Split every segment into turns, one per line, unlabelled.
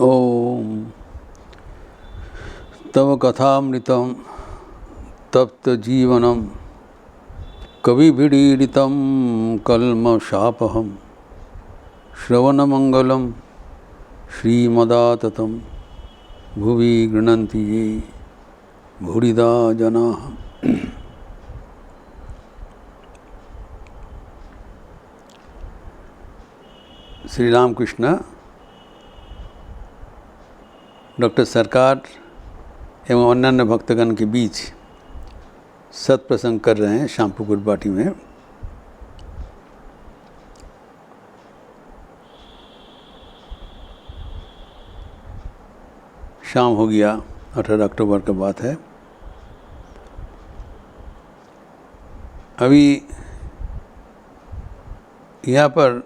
ओम तव कथामृतं तप्त जीवनम कविभिडीडितं कल्मषापहं श्रवणमंगलं श्रीमदाततं भुवि गृह्णन्ति ये भूरिदा जनाः। श्री रामकृष्ण डॉक्टर सरकार एवं अन्यान्य भक्तगण के बीच सत्प्रसंग कर रहे हैं श्यामपुकुर बाटी में। शाम हो गया, 18 अक्टूबर का बात है। अभी यहाँ पर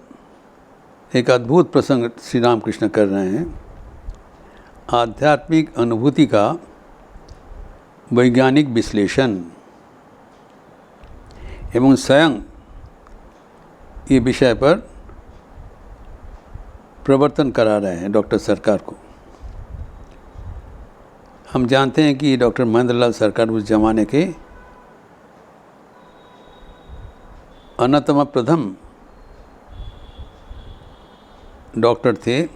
एक अद्भुत प्रसंग श्री रामकृष्ण कर रहे हैं। आध्यात्मिक अनुभूति का वैज्ञानिक विश्लेषण एवं स्वयं ये विषय पर प्रवर्तन करा रहे हैं डॉक्टर सरकार को। हम जानते हैं कि डॉक्टर महेंद्र लाल सरकार उस जमाने के अन्यतम प्रथम डॉक्टर थे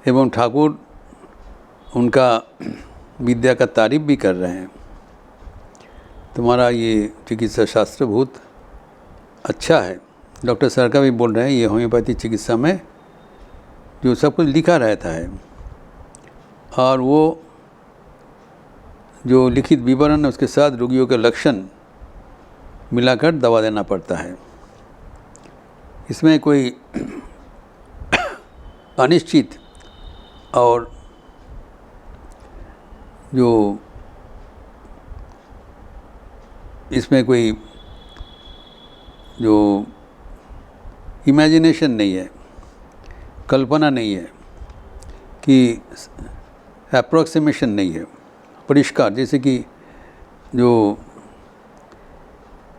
एवं ठाकुर उनका विद्या का तारीफ भी कर रहे हैं। तुम्हारा ये चिकित्सा शास्त्र बहुत अच्छा है। डॉक्टर सरकार भी बोल रहे हैं ये होम्योपैथी चिकित्सा में जो सब कुछ लिखा रहता है और वो जो लिखित विवरण है उसके साथ रोगियों के लक्षण मिलाकर दवा देना पड़ता है। इसमें कोई अनिश्चित और जो इसमें कोई जो इमेजिनेशन नहीं है, कल्पना नहीं है, कि अप्रोक्सीमेशन नहीं है, परिष्कार। जैसे कि जो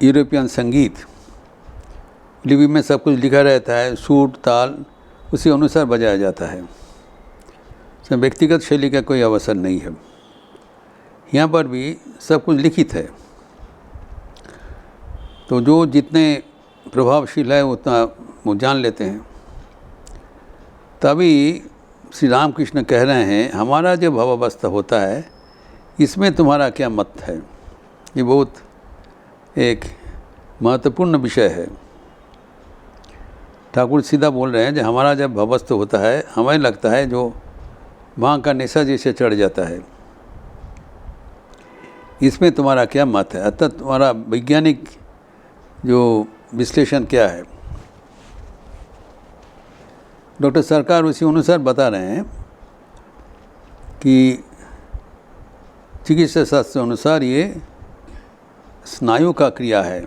यूरोपियन संगीत लिपि में सब कुछ लिखा रहता है, सूर ताल उसी अनुसार बजाया जाता है, इसमें व्यक्तिगत शैली का कोई अवसर नहीं है। यहाँ पर भी सब कुछ लिखित है, तो जो जितने प्रभावशील है उतना वो जान लेते हैं। तभी श्री रामकृष्ण कह रहे हैं हमारा जो भवावस्था होता है इसमें तुम्हारा क्या मत है। ये बहुत एक महत्वपूर्ण विषय है। ठाकुर सीधा बोल रहे हैं जो हमारा जब भवावस्था होता है हमें लगता है जो वहाँ का निशा जैसे चढ़ जाता है, इसमें तुम्हारा क्या मत है, अतः तुम्हारा वैज्ञानिक जो विश्लेषण क्या है। डॉक्टर सरकार उसी अनुसार बता रहे हैं कि चिकित्सा शास्त्र अनुसार ये स्नायु का क्रिया है,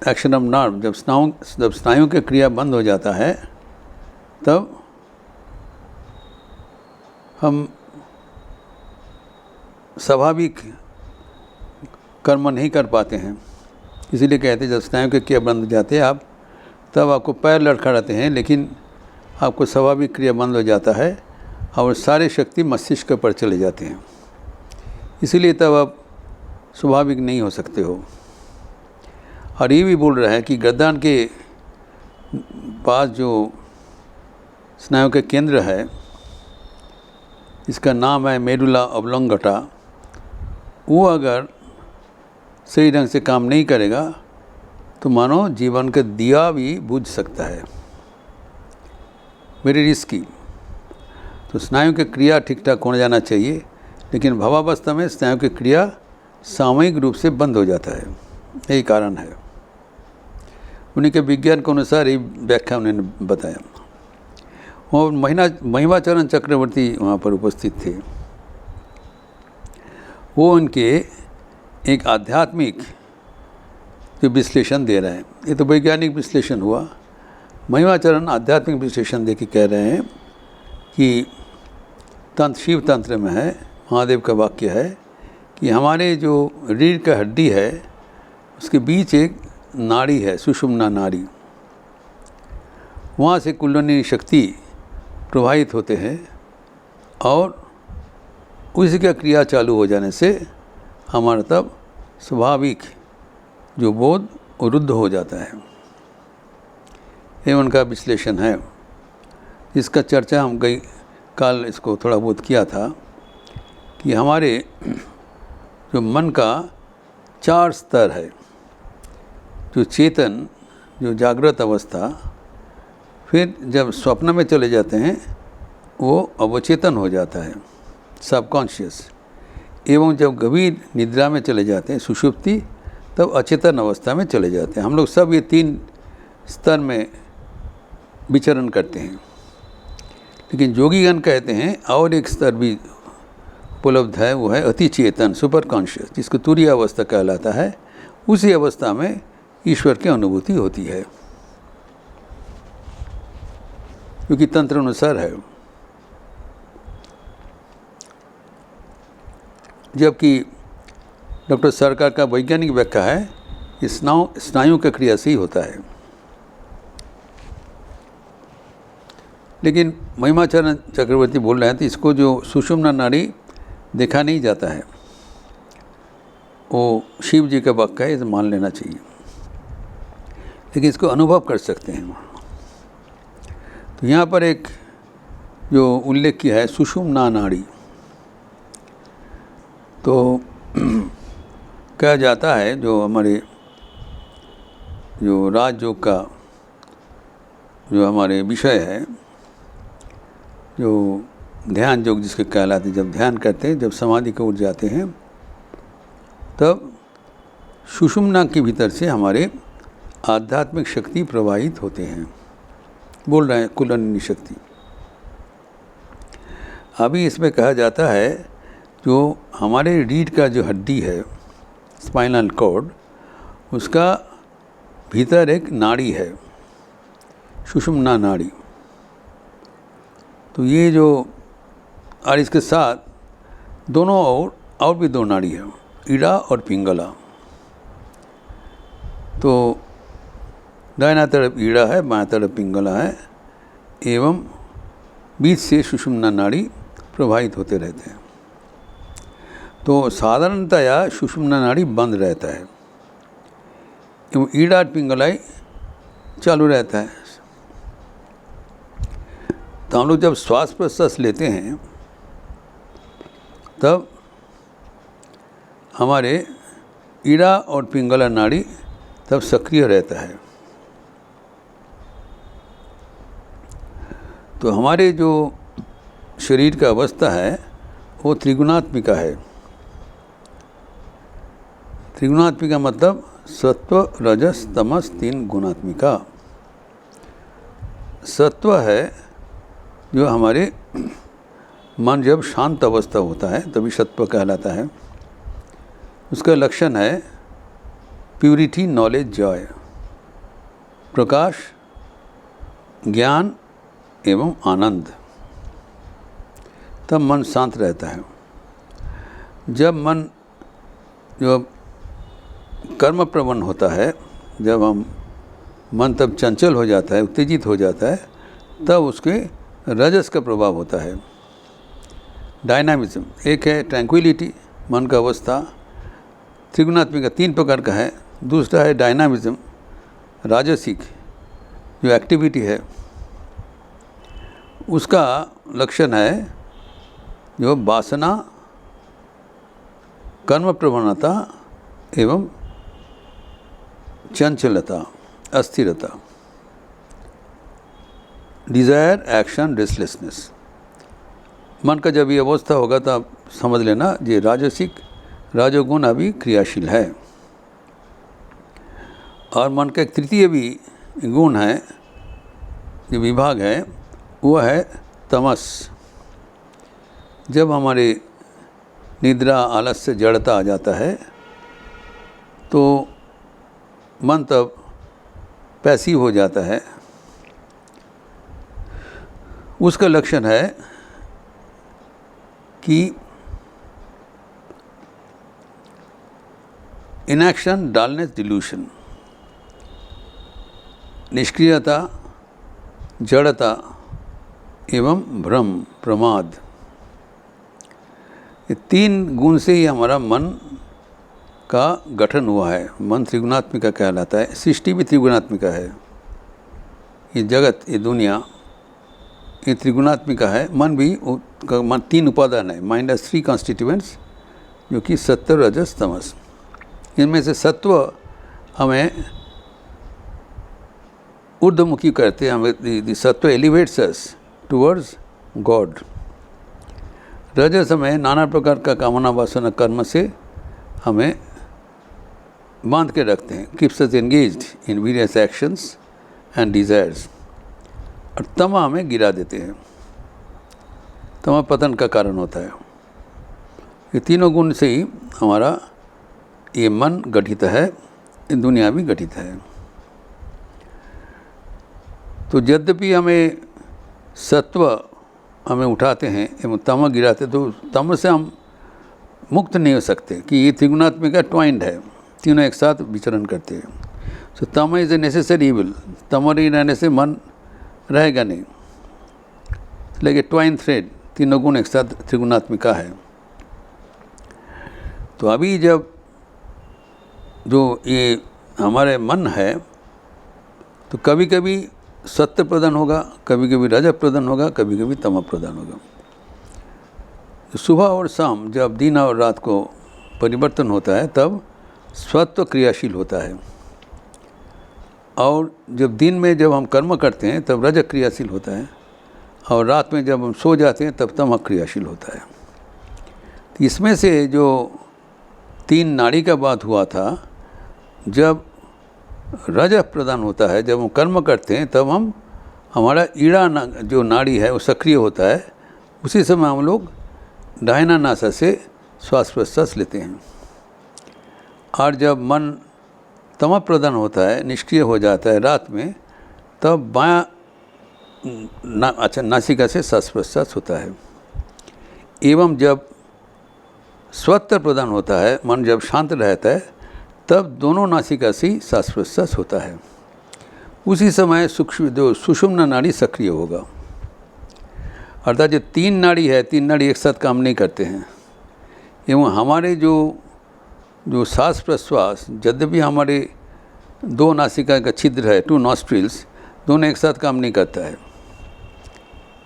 एक्शन ऑफ नर्व। जब स्नायु की क्रिया बंद हो जाता है तब हम स्वाभाविक कर्म नहीं कर पाते हैं। इसीलिए कहते हैं जब स्नायु के क्रिया बंद हो जाते हैं आप तब आपको पैर लड़खड़ाते हैं, लेकिन आपको स्वाभाविक क्रिया बंद हो जाता है और सारी शक्ति मस्तिष्क पर चले जाते हैं। इसीलिए तब आप स्वाभाविक नहीं हो सकते हो। और ये भी बोल रहा है कि गर्दन के पास जो स्नायु के केंद्र है इसका नाम है मेडुला ऑब्लोंगेटा, वो अगर सही ढंग से काम नहीं करेगा तो मानो जीवन का दिया भी बुझ सकता है, वेरी रिस्की। तो स्नायु की क्रिया ठीक ठाक हो जाना चाहिए, लेकिन भवावस्था में स्नायु की क्रिया सामयिक रूप से बंद हो जाता है। यही कारण है। उन्हीं के विज्ञान के अनुसार ये व्याख्या उन्होंने बताया। और महिमाचरण चक्रवर्ती वहाँ पर उपस्थित थे। वो उनके एक आध्यात्मिक जो विश्लेषण दे रहे हैं, ये तो वैज्ञानिक विश्लेषण हुआ, महिमाचरण आध्यात्मिक विश्लेषण दे के कह रहे हैं कि तंत्र शिव तंत्र में है, महादेव का वाक्य है कि हमारे जो रीढ़ का हड्डी है उसके बीच एक नाड़ी है, सुषुम्ना नाड़ी, वहाँ से कुंडलिनी शक्ति प्रवाहित होते हैं और उसी का क्रिया चालू हो जाने से हमारा तब स्वाभाविक जो बोध रुद्ध हो जाता है। ये उनका विश्लेषण है। इसका चर्चा हम कल इसको थोड़ा बहुत किया था कि हमारे जो मन का 4 स्तर है, जो चेतन, जो जागृत अवस्था, फिर जब स्वप्न में चले जाते हैं वो अवचेतन हो जाता है, सबकॉन्शियस, एवं जब गंभीर निद्रा में चले जाते हैं, सुषुप्ति, तब अचेतन अवस्था में चले जाते हैं। हम लोग सब ये 3 स्तर में विचरण करते हैं। लेकिन योगीगण कहते हैं और एक स्तर भी उपलब्ध है, वो है अति चेतन, सुपर कॉन्शियस, जिसको तुरीय अवस्था कहलाता है। उसी अवस्था में ईश्वर की अनुभूति होती है, क्योंकि तंत्र अनुसार है। जबकि डॉक्टर सरकार का वैज्ञानिक व्याख्या है कि स्नायु की क्रिया से ही होता है। लेकिन महिमाचरण चक्रवर्ती बोल रहे हैं तो इसको जो सुषुम्ना नाड़ी देखा नहीं जाता है, वो शिव जी का वाक्य है, इसे मान लेना चाहिए। लेकिन इसको अनुभव कर सकते हैं। तो यहाँ पर एक जो उल्लेख किया है सुषुम्ना नाड़ी, तो कहा जाता है जो हमारे जो राजयोग का जो हमारे विषय है, जो ध्यान योग जिसके कहलाते, जब ध्यान करते हैं, जब समाधि को उठ जाते हैं, तब सुषुम्ना के भीतर से हमारे आध्यात्मिक शक्ति प्रवाहित होते हैं। बोल रहे हैं कुंडलिनी शक्ति। अभी इसमें कहा जाता है जो हमारे रीढ़ का जो हड्डी है, स्पाइनल कॉर्ड, उसका भीतर एक नाड़ी है, सुषुम्ना नाड़ी। तो ये जो, और इसके साथ दोनों और भी 2 नाड़ी है, ईड़ा और पिंगला। तो दाहिना तरफ ईड़ा है, बाएं तरफ पिंगला है, एवं बीच से सुषुम्ना नाड़ी प्रवाहित होते रहते हैं। तो साधारणतया सुषुम्ना नाड़ी बंद रहता है एवं ईड़ा और पिंगलाई चालू रहता है। तो हम लोग जब श्वास प्रश्वास लेते हैं तब हमारे ईड़ा और पिंगला नाड़ी तब सक्रिय रहता है। तो हमारे जो शरीर का अवस्था है वो त्रिगुणात्मिका है। त्रिगुणात्मिका मतलब सत्व, रजस, तमस, 3 गुणात्मिका। सत्व है जो हमारे मन जब शांत अवस्था होता है तभी सत्व कहलाता है। उसका लक्षण है प्यूरिटी, नॉलेज, जॉय, प्रकाश, ज्ञान एवं आनंद। तब मन शांत रहता है। जब मन जो कर्म प्रवण होता है, जब मन तब चंचल हो जाता है, उत्तेजित हो जाता है, तब उसके रजस का प्रभाव होता है। डायनामिज्म एक है, ट्रैंक्विलिटी मन का अवस्था, त्रिगुणात्मिका 3 प्रकार का है। दूसरा है डायनामिज्म, राजसिक जो एक्टिविटी है, उसका लक्षण है जो वासना, कर्म प्रवणता एवं चंचलता, अस्थिरता, डिज़ायर, एक्शन, रेस्टलेसनेस। मन का जब ये अवस्था होगा तो आप समझ लेना ये राजसिक, राजोगुण अभी क्रियाशील है। और मन का एक तृतीय भी गुण है, जो विभाग है, वो है तमस। जब हमारे निद्रा, आलस्य, जड़ता आ जाता है तो मन तब पैसिव हो जाता है। उसका लक्षण है कि इनएक्शन, डलनेस, डिल्यूशन, निष्क्रियता, जड़ता एवं भ्रम प्रमाद, ये 3 गुण से ही हमारा मन का गठन हुआ है। मन त्रिगुणात्मिका कहलाता है, सृष्टि भी त्रिगुणात्मिका है। ये जगत, ये दुनिया, ये त्रिगुणात्मिका है। मन भी 3 उपादान है। माइंड हैज 3 कॉन्स्टिट्यूएंट्स, जो कि सत्व रजस तमस। इनमें से सत्व हमें ऊर्ध्वमुखी करते हैं, हमें सत्व एलिवेट्स अस टुवर्ड्स गॉड। रजस हमें नाना प्रकार का कामना वासना कर्म से हमें बांध के रखते हैं, keeps us engaged in various actions and desires. और तमा हमें गिरा देते हैं, तमा पतन का कारण होता है। ये तीनों गुण से ही हमारा ये मन गठित है, ये दुनिया भी गठित है। तो यद्यपि हमें सत्व हमें उठाते हैं एवं तम गिराते, तो तम से हम मुक्त नहीं हो सकते कि ये त्रिगुणात्मिका ट्वाइंड है, तीनों एक साथ विचरण करते हैं। सो तम इज़ ए नेसेसरी इविल। तम नहीं रहने से मन रहेगा नहीं, लेकिन ट्वाइन थ्रेड, तीनों गुण एक साथ त्रिगुणात्मिका है। तो अभी जब जो ये हमारे मन है, तो कभी कभी सत्य प्रदान होगा, कभी कभी रज प्रदान होगा, कभी कभी तम प्रदान होगा। सुबह और शाम जब दिन और रात को परिवर्तन होता है, तब सत्व क्रियाशील होता है, और जब दिन में जब हम कर्म करते हैं तब रज क्रियाशील होता है, और रात में जब हम सो जाते हैं तब तम क्रियाशील होता है। तो इसमें से जो 3 नाड़ी का बात हुआ था, जब रज प्रदान होता है, जब हम कर्म करते हैं तब हम हमारा ईड़ा जो नाड़ी है वो सक्रिय होता है। उसी समय हम लोग दाहिना नासा से श्वास प्रश्वास लेते हैं। और जब मन तम प्रदान होता है, निष्क्रिय हो जाता है रात में, तब बायां नासिका से श्वास प्रश्वास होता है। एवं जब स्वत्र प्रदान होता है, मन जब शांत रहता है, तब दोनों नासिका से ही श्वास प्रश्वास होता है। उसी समय सूक्ष्म जो सुषुम्ना नाड़ी सक्रिय होगा। अर्थात जो 3 नाड़ी है, 3 नाड़ी एक साथ काम नहीं करते हैं। एवं हमारे जो सांस प्रश्वास, यद्यपि हमारे 2 नासिका का छिद्र है, 2 नॉस्ट्रिल्स, दोनों एक साथ काम नहीं करता है।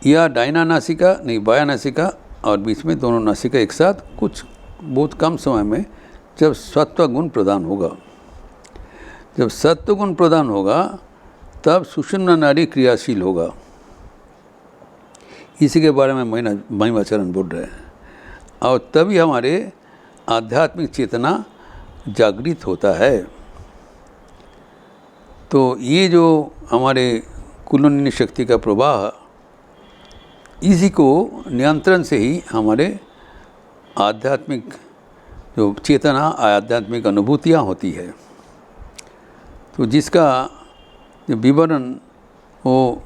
या दाहिना नासिका नहीं, बायां नासिका, और बीच में दोनों नासिका एक साथ कुछ बहुत कम समय में जब सत्व गुण प्रदान होगा। जब सत्व गुण प्रदान होगा तब सुषुम्ना नाड़ी क्रियाशील होगा। इसी के बारे में महिमाचरण बोल रहे हैं। और तभी हमारे आध्यात्मिक चेतना जागृत होता है। तो ये जो हमारे कुंडलिनी शक्ति का प्रवाह, इसी को नियंत्रण से ही हमारे आध्यात्मिक जो चेतना, आध्यात्मिक अनुभूतियाँ होती है। तो जिसका जो विवरण वो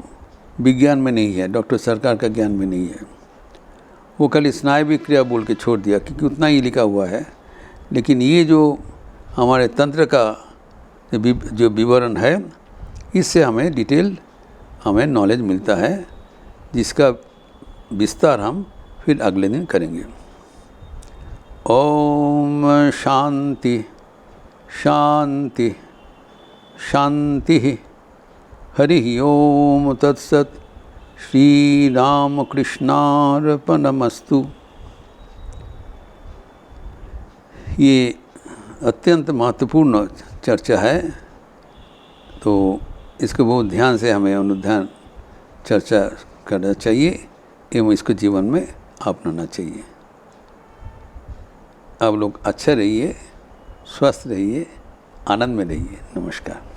विज्ञान में नहीं है, डॉक्टर सरकार का ज्ञान में नहीं है। वो कल स्नायविक क्रिया बोल के छोड़ दिया, क्योंकि उतना ही लिखा हुआ है। लेकिन ये जो हमारे तंत्र का जो विवरण है, इससे हमें डिटेल हमें नॉलेज मिलता है, जिसका विस्तार हम फिर अगले दिन करेंगे। ओम शांति शांति शांति। हरि ओम तत्सत। श्री राम कृष्णार्पणमस्तु। ये अत्यंत महत्वपूर्ण चर्चा है, तो इसको बहुत ध्यान से हमें अनुध्यान चर्चा करना चाहिए एवं इसको जीवन में अपनाना चाहिए। आप लोग अच्छा रहिए, स्वस्थ रहिए, आनंद में रहिए। नमस्कार।